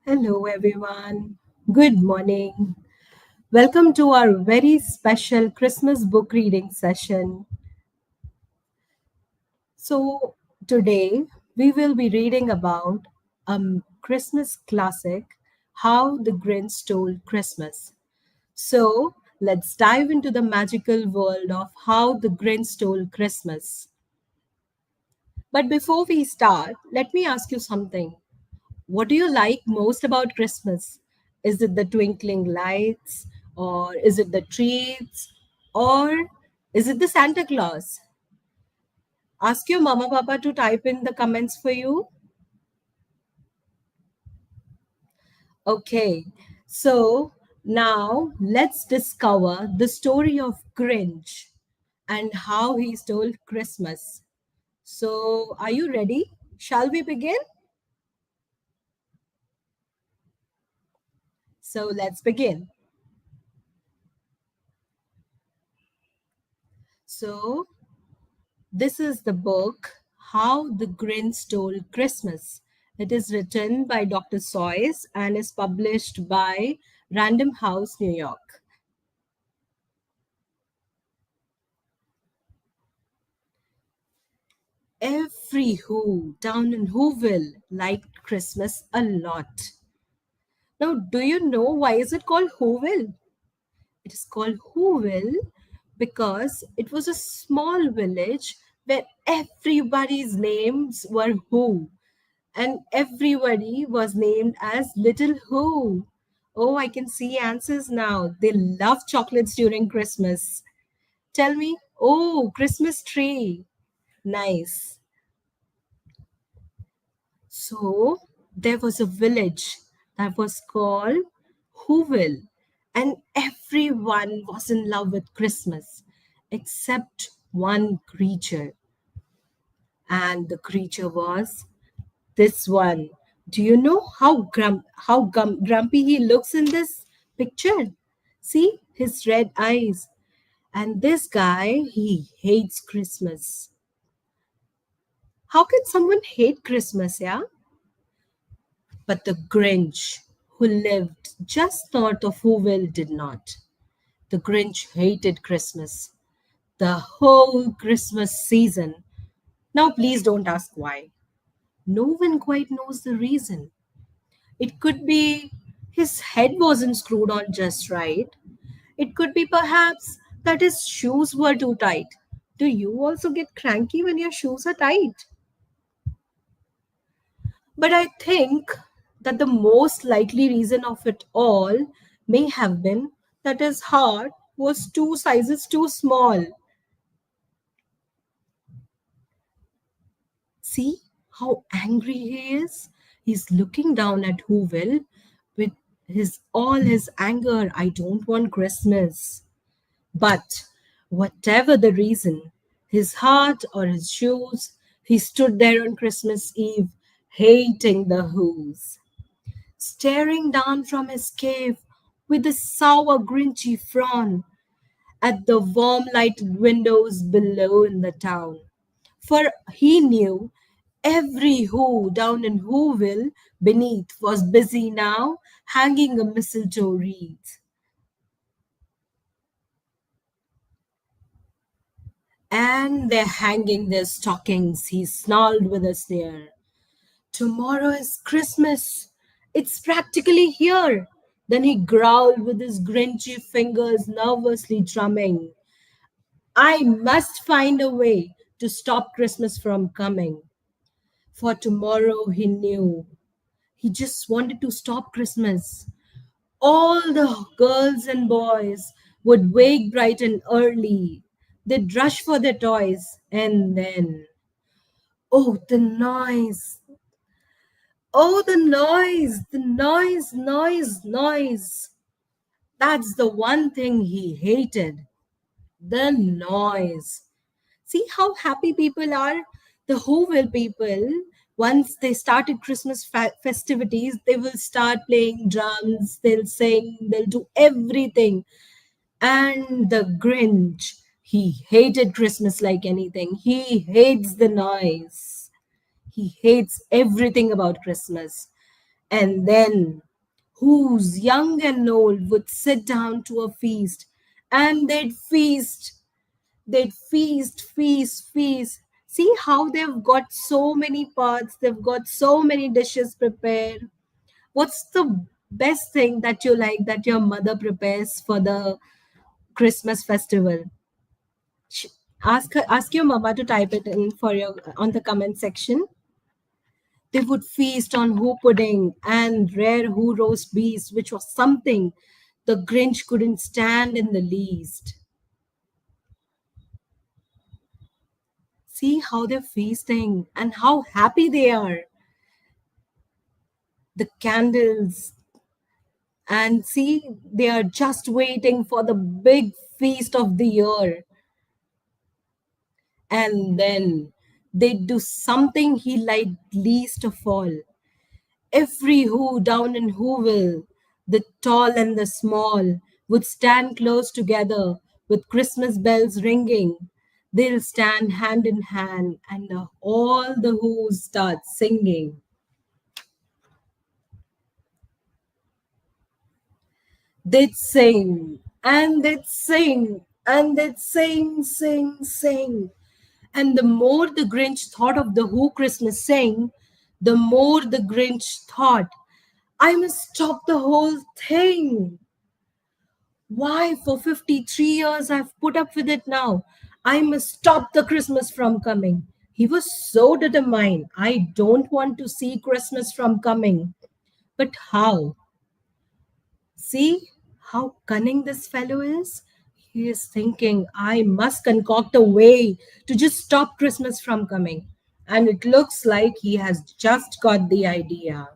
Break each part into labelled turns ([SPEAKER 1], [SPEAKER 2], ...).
[SPEAKER 1] Hello, everyone. Good morning. Welcome to our very special Christmas book reading session. So, today we will be reading about a Christmas classic, How the Grinch Stole Christmas. So, let's dive into the magical world of How the Grinch Stole Christmas. But before we start, let me ask you something. What do you like most about Christmas? Is it the twinkling lights, or is it the treats, or is it the Santa Claus? Ask your mama papa to type in the comments for you. Okay, so now let's discover the story of Grinch and how he stole Christmas. So, are you ready? Shall we begin? So, let's begin. So, this is the book How the Grinch Stole Christmas. It is written by Dr. Seuss and is published by Random House, New York. Every Who down in Who-ville liked Christmas a lot. Now, do you know why is it called Who-ville? It is called Who-ville because it was a small village where everybody's names were Who, and everybody was named as Little Who. Oh, I can see answers now. They love chocolates during Christmas. Tell me, oh, Christmas tree. Nice. So, there was a village that was called Whoville, and everyone was in love with Christmas except one creature. And the creature was this one. Do you know how grumpy he looks in this picture? See his red eyes. And this guy, he hates Christmas. How can someone hate Christmas, yeah? But the Grinch, who lived just north of Whoville, did not. The Grinch hated Christmas, the whole Christmas season. Now, please don't ask why. No one quite knows the reason. It could be his head wasn't screwed on just right. It could be perhaps that his shoes were too tight. Do you also get cranky when your shoes are tight? But I think that the most likely reason of it all may have been that his heart was two sizes too small. See how angry he is? He's looking down at Whoville with his all his anger. I don't want Christmas. But whatever the reason, his heart or his shoes, he stood there on Christmas Eve, hating the Who's, staring down from his cave with a sour, grinchy frown at the warm lighted windows below in the town. For he knew every Who down in Whoville beneath was busy now hanging a mistletoe wreath. And they're hanging their stockings, he snarled with a sneer. Tomorrow is Christmas. It's practically here. Then he growled with his grinchy fingers nervously drumming. I must find a way to stop Christmas from coming. For tomorrow, he knew. He just wanted to stop Christmas. All the girls and boys would wake bright and early. They'd rush for their toys, and then, oh, the noise! Oh, the noise. That's the one thing he hated, the noise. See how happy people are? The Whoville people, once they started Christmas festivities, they will start playing drums, they'll sing, they'll do everything. And the Grinch, he hated Christmas like anything. He hates the noise. He hates everything about Christmas. And then who's young and old would sit down to a feast, and they'd feast. See how they've got so many parts, they've got so many dishes prepared. What's the best thing that you like that your mother prepares for the Christmas festival? Sh- ask your mama to type it in for your on the comment section. They would feast on who pudding and rare who roast beef, which was something the Grinch couldn't stand in the least. See how they're feasting and how happy they are. The candles, and see, they are just waiting for the big feast of the year. And then they do something he liked least of all. Every who down in Whoville, the tall and the small, would stand close together with Christmas bells ringing. They'll stand hand in hand, and all the who's start singing. They'd sing, and they'd sing, and they'd sing. And the more the Grinch thought of the Who Christmas sing, the more the Grinch thought, I must stop the whole thing. Why, for 53 years I've put up with it now. I must stop the Christmas from coming. He was so determined. I don't want to see Christmas from coming. But how? See how cunning this fellow is? He is thinking, I must concoct a way to just stop Christmas from coming. And it looks like he has just got the idea.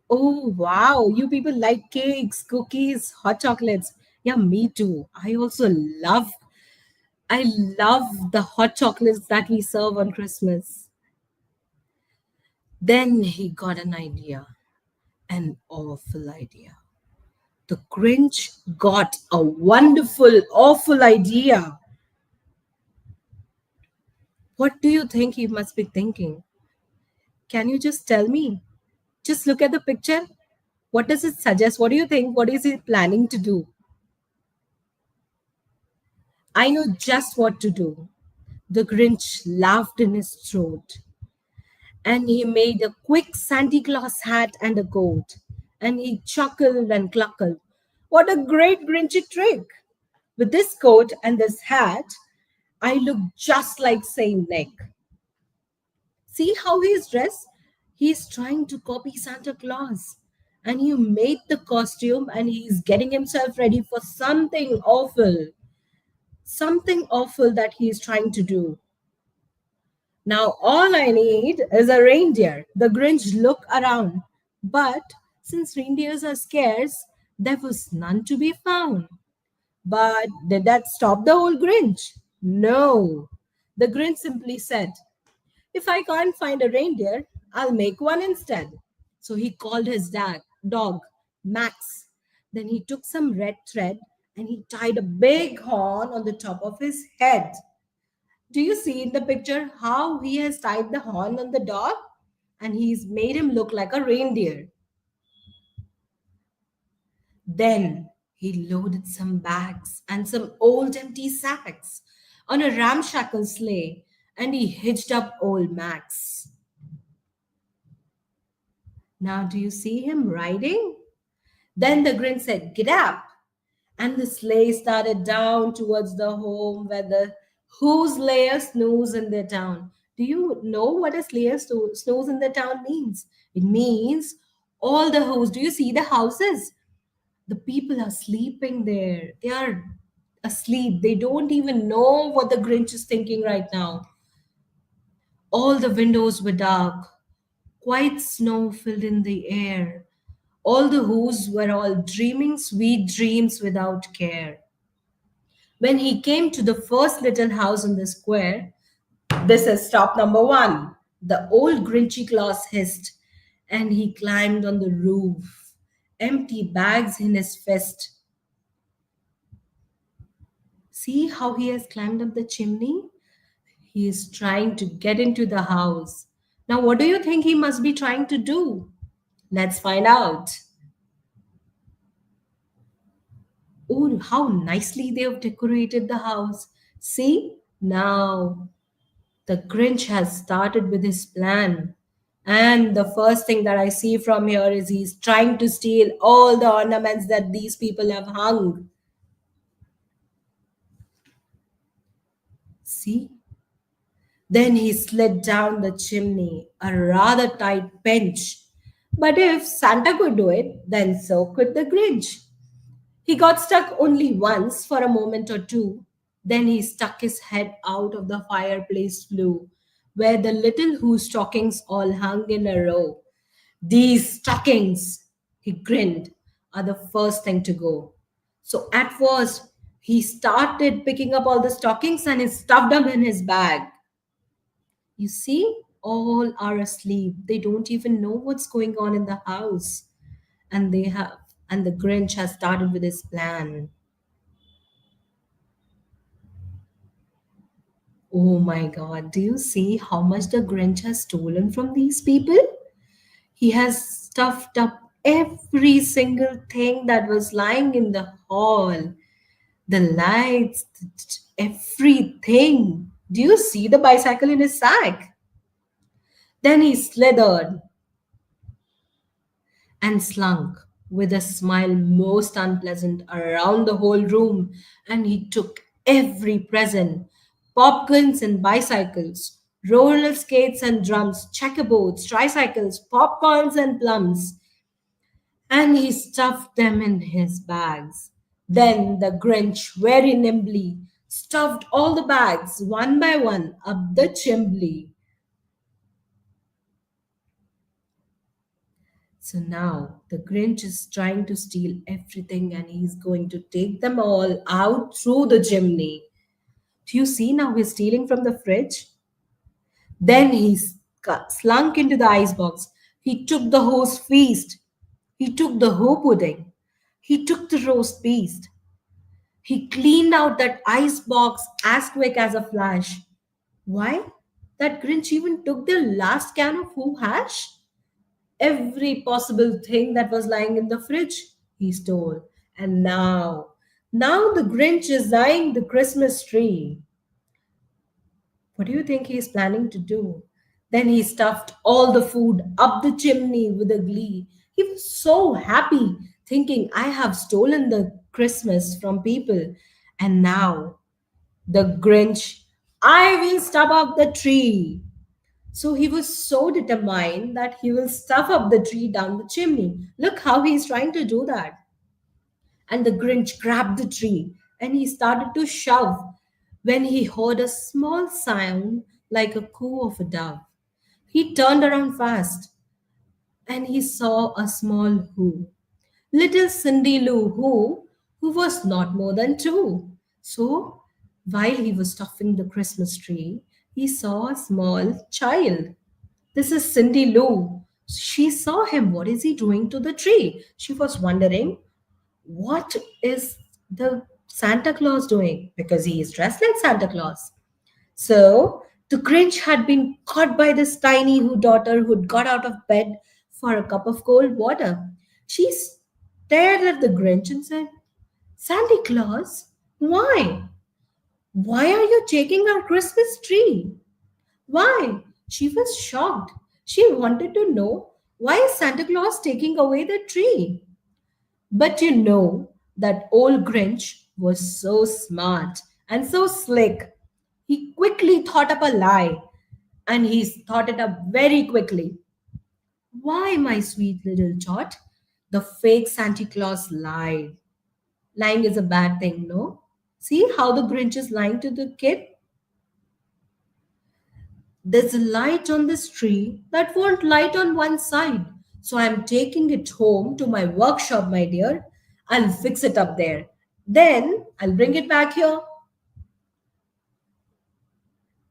[SPEAKER 1] Oh, wow. You people like cakes, cookies, hot chocolates. Yeah, me too. I love the hot chocolates that we serve on Christmas. Then he got an idea, an awful idea. The Grinch got a wonderful, awful idea. What do you think he must be thinking? Can you just tell me? Just look at the picture. What does it suggest? What do you think? What is he planning to do? I know just what to do. The Grinch laughed in his throat, and he made a quick Santa Claus hat and a coat. And he chuckled and cluckled. What a great Grinchy trick! With this coat and this hat, I look just like Saint Nick. See how he's dressed? He's trying to copy Santa Claus. And he made the costume and he's getting himself ready for something awful. Something awful that he's trying to do. Now, all I need is a reindeer. The Grinch looked around. But since reindeers are scarce, there was none to be found. But did that stop the whole Grinch? No. The Grinch simply said, if I can't find a reindeer, I'll make one instead. So he called his dog, Max. Then he took some red thread and he tied a big horn on the top of his head. Do you see in the picture how he has tied the horn on the dog? And he's made him look like a reindeer. Then he loaded some bags and some old empty sacks on a ramshackle sleigh and he hitched up old Max. Now, do you see him riding? Then the Grin said, get up. And the sleigh started down towards the home where the whose layer snooze in their town. Do you know what a slayer snooze in the town means? It means all the who's. Do you see the houses? The people are sleeping there. They are asleep. They don't even know what the Grinch is thinking right now. All the windows were dark. White snow filled in the air. All the who's were all dreaming sweet dreams without care. When he came to the first little house in the square, this is stop number one. The old Grinchy Claus hissed, and he climbed on the roof, empty bags in his fist. See how he has climbed up the chimney? He is trying to get into the house. Now, what do you think he must be trying to do? Let's find out. Oh, how nicely they have decorated the house. See, now the Grinch has started with his plan. And the first thing that I see from here is he's trying to steal all the ornaments that these people have hung. See? Then he slid down the chimney, a rather tight pinch. But if Santa could do it, then so could the Grinch. He got stuck only once for a moment or two. Then he stuck his head out of the fireplace flue, where the little Who stockings all hung in a row. These stockings, he grinned, are the first thing to go. So at first, he started picking up all the stockings and he stuffed them in his bag. You see, all are asleep. They don't even know what's going on in the house. And they have and the Grinch has started with his plan. Oh my god, do you see how much the Grinch has stolen from these people? He has stuffed up every single thing that was lying in the hall. The lights, everything. Do you see the bicycle in his sack? Then he slithered and slunk with a smile most unpleasant around the whole room, and he took every present popguns and bicycles, roller skates and drums, checkerboards, tricycles, popcorns and plums, and he stuffed them in his bags. Then the Grinch very nimbly stuffed all the bags one by one up the chimney. So now the Grinch is trying to steal everything and he's going to take them all out through the chimney. Do you see now he's stealing from the fridge? Then he slunk into the icebox. He took the horse feast. He took the hoe pudding. He took the roast beast. He cleaned out that icebox as quick as a flash. Why? That Grinch even took the last can of Who hash? Every possible thing that was lying in the fridge, he stole. And now the Grinch is eyeing the Christmas tree. What do you think he is planning to do? Then he stuffed all the food up the chimney with a glee. He was so happy, thinking, I have stolen the Christmas from people. And now the Grinch, I will stuff up the tree. So he was so determined that he will stuff up the tree down the chimney. Look how he's trying to do that. And the Grinch grabbed the tree and he started to shove when he heard a small sound like a coo of a dove. He turned around fast and he saw a small Who. Little Cindy Lou who was not more than two. So while he was stuffing the Christmas tree, he saw a small child. This is Cindy Lou. She saw him. What is he doing to the tree? She was wondering, what is the Santa Claus doing? Because he is dressed like Santa Claus. So the Grinch had been caught by this tiny Who daughter who'd got out of bed for a cup of cold water. She stared at the Grinch and said, Santa Claus, why? Why are you taking our Christmas tree? Why? She was shocked. She wanted to know why is Santa Claus taking away the tree? But you know that old Grinch was so smart and so slick. He quickly thought up a lie and he thought it up very quickly. Why, my sweet little tot? The fake Santa Claus lied. Lying is a bad thing, no? See how the Grinch is lying to the kid? There's a light on this tree that won't light on one side. So I'm taking it home to my workshop, my dear. I'll fix it up there. Then I'll bring it back here.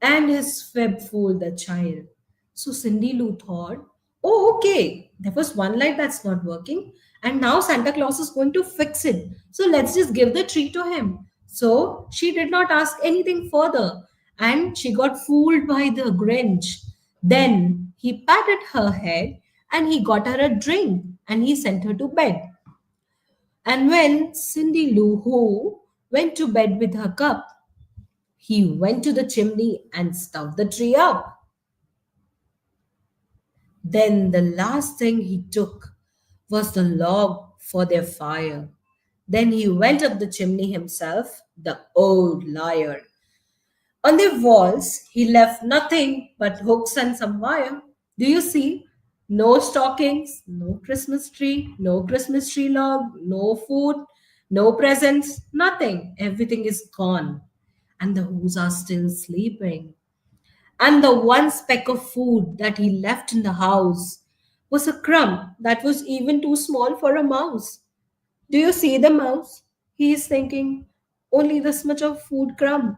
[SPEAKER 1] And his fib fooled the child. So Cindy Lou thought, oh, okay, there was one light that's not working. And now Santa Claus is going to fix it. So let's just give the tree to him. So she did not ask anything further. And she got fooled by the Grinch. Then He patted her head and he got her a drink and he sent her to bed. And when Cindy Lou Who went to bed with her cup, he went to the chimney and stuffed the tree up. Then the last thing he took was the log for their fire. Then he went up the chimney himself, the old liar. On the walls, he left nothing but hooks and some wire. Do you see? No stockings, no Christmas tree log, no food, no presents, nothing. Everything is gone. And the Who's are still sleeping. And the one speck of food that he left in the house was a crumb that was even too small for a mouse. Do you see the mouse? He is thinking, only this much of food crumb.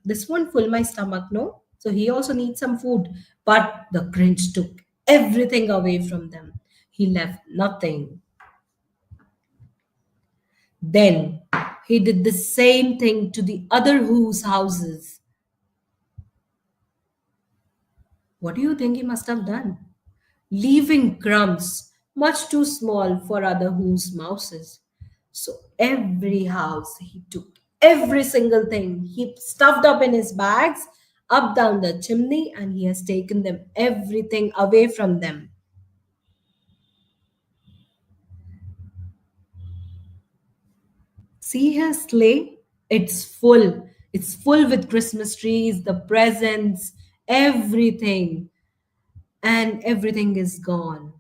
[SPEAKER 1] This won't fill my stomach, no? So he also needs some food. But the Grinch took everything away from them. He left nothing. Then he did the same thing to the other Who's houses. What do you think he must have done? Leaving crumbs much too small for other Who's mouses. So every house he took every single thing he stuffed up in his bags, up down the chimney, and he has taken them everything away from them. See his sleigh? It's full. It's full with Christmas trees, the presents, everything. And everything is gone.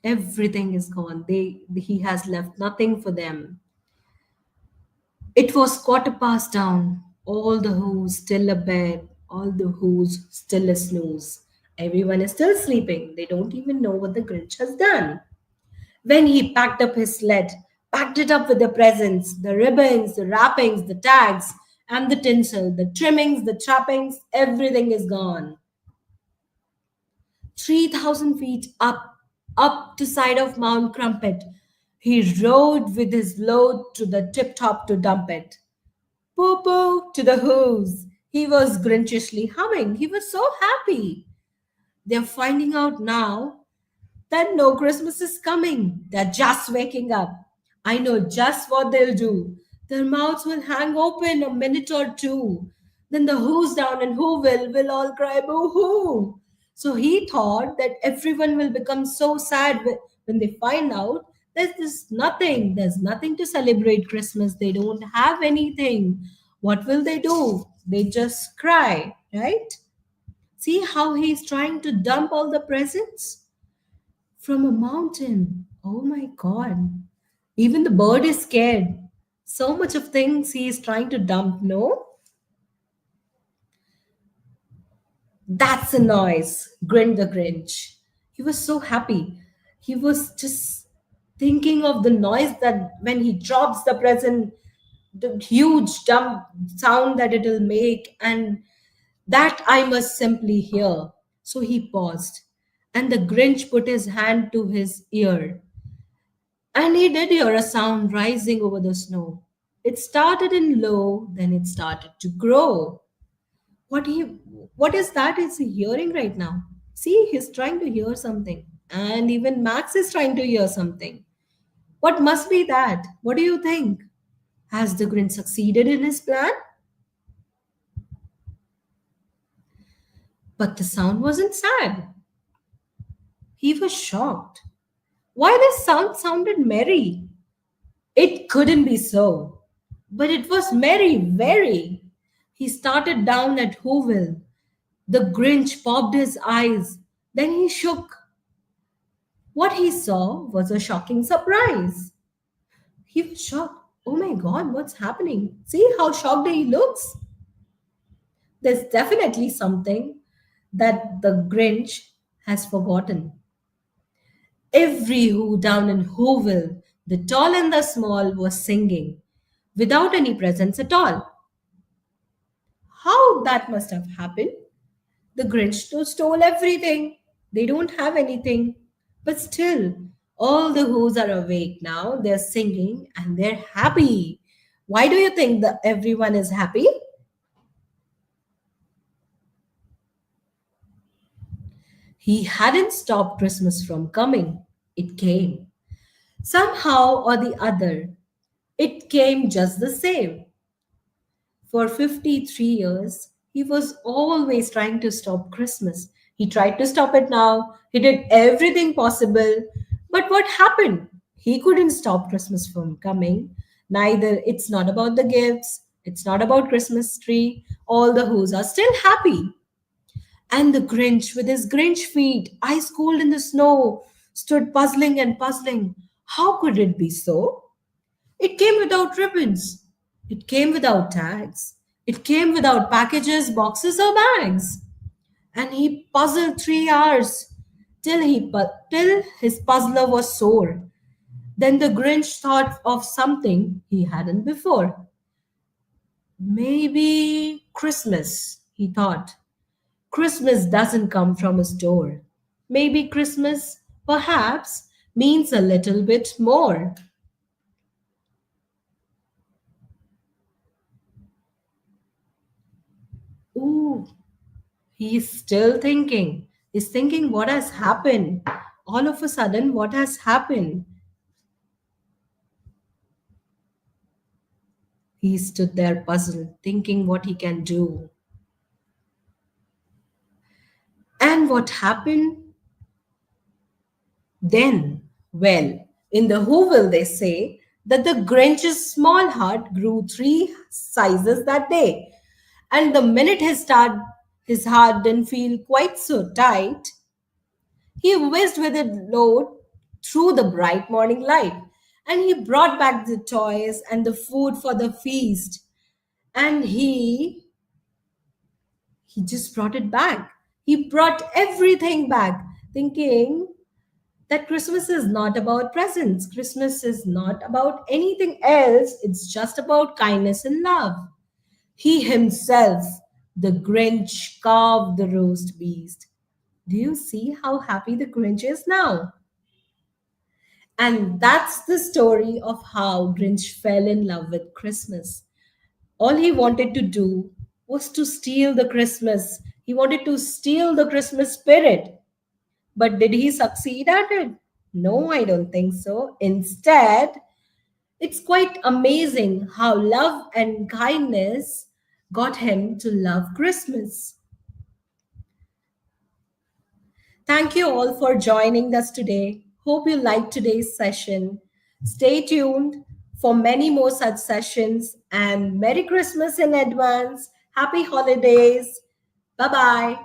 [SPEAKER 1] Everything is gone. He has left nothing for them. It was quarter past down. All the Who's still abed. All the Who's still a snooze. Everyone is still sleeping. They don't even know what the Grinch has done. When he packed up his sled, packed it up with the presents, the ribbons, the wrappings, the tags, and the tinsel, the trimmings, the trappings, everything is gone. 3,000 feet up to side of Mount Crumpet, he rode with his load to the tip top to dump it. Poo poo to the Who's. He was grinchishly humming. He was so happy. They're finding out now that no Christmas is coming. They're just waking up. I know just what they'll do. Their mouths will hang open a minute or two. Then the Who's down and Who will all cry boo hoo. So he thought that everyone will become so sad when they find out that there's nothing to celebrate Christmas. They don't have anything. What will they do? They just cry, right? See how he's trying to dump all the presents? From a mountain. Oh my God. Even the bird is scared. So much of things he is trying to dump, no? That's a noise, grinned the Grinch. He was so happy. He was just thinking of the noise that when he drops the present, the huge dump sound that it'll make, and that I must simply hear. So he paused, and the Grinch put his hand to his ear. And he did hear a sound rising over the snow. It started in low, then it started to grow. What he what is that is he hearing right now? See, he's trying to hear something. And even Max is trying to hear something. What must be that? What do you think? Has the Grinch succeeded in his plan? But the sound wasn't sad. He was shocked. Why this sound sounded merry? It couldn't be so. But it was merry, very. He started down at Who-ville. The Grinch popped his eyes. Then he shook. What he saw was a shocking surprise. He was shocked. Oh my God, what's happening? See how shocked he looks? There's definitely something that the Grinch has forgotten. Every Who down in Whoville, the tall and the small, was singing without any presents at all. How that must have happened? The Grinch stole everything. They don't have anything. But still, all the Who's are awake now. They're singing and they're happy. Why do you think that everyone is happy? He hadn't stopped Christmas from coming. It came. Somehow or the other, it came just the same. For 53 years, he was always trying to stop Christmas. He tried to stop it now. He did everything possible. But what happened? He couldn't stop Christmas from coming. Neither it's not about the gifts, it's not about Christmas tree. All the Who's are still happy. And the Grinch, with his Grinch feet, ice cold in the snow, stood puzzling and puzzling. How could it be so? It came without ribbons. It came without tags. It came without packages, boxes, or bags. And he puzzled 3 hours till his puzzler was sore. Then the Grinch thought of something he hadn't before. Maybe Christmas, he thought. Christmas doesn't come from a store. Maybe Christmas, perhaps, means a little bit more. Ooh, he's still thinking. He's thinking what has happened. All of a sudden, what has happened? He stood there puzzled, thinking what he can do. And what happened then? Well, in the Who-ville, they say that the Grinch's small heart grew 3 sizes that day. And the minute his heart didn't feel quite so tight, he whizzed with a load through the bright morning light, and he brought back the toys and the food for the feast. And he just brought it back. He brought everything back, thinking that Christmas is not about presents. Christmas is not about anything else. It's just about kindness and love. He himself, the Grinch, carved the roast beast. Do you see how happy the Grinch is now? And that's the story of how Grinch fell in love with Christmas. All he wanted to do was to steal the Christmas. He wanted to steal the Christmas spirit. But did he succeed at it? No, I don't think so. Instead, it's quite amazing how love and kindness got him to love Christmas. Thank you all for joining us today. Hope you liked today's session. Stay tuned for many more such sessions and Merry Christmas in advance. Happy holidays. Bye bye.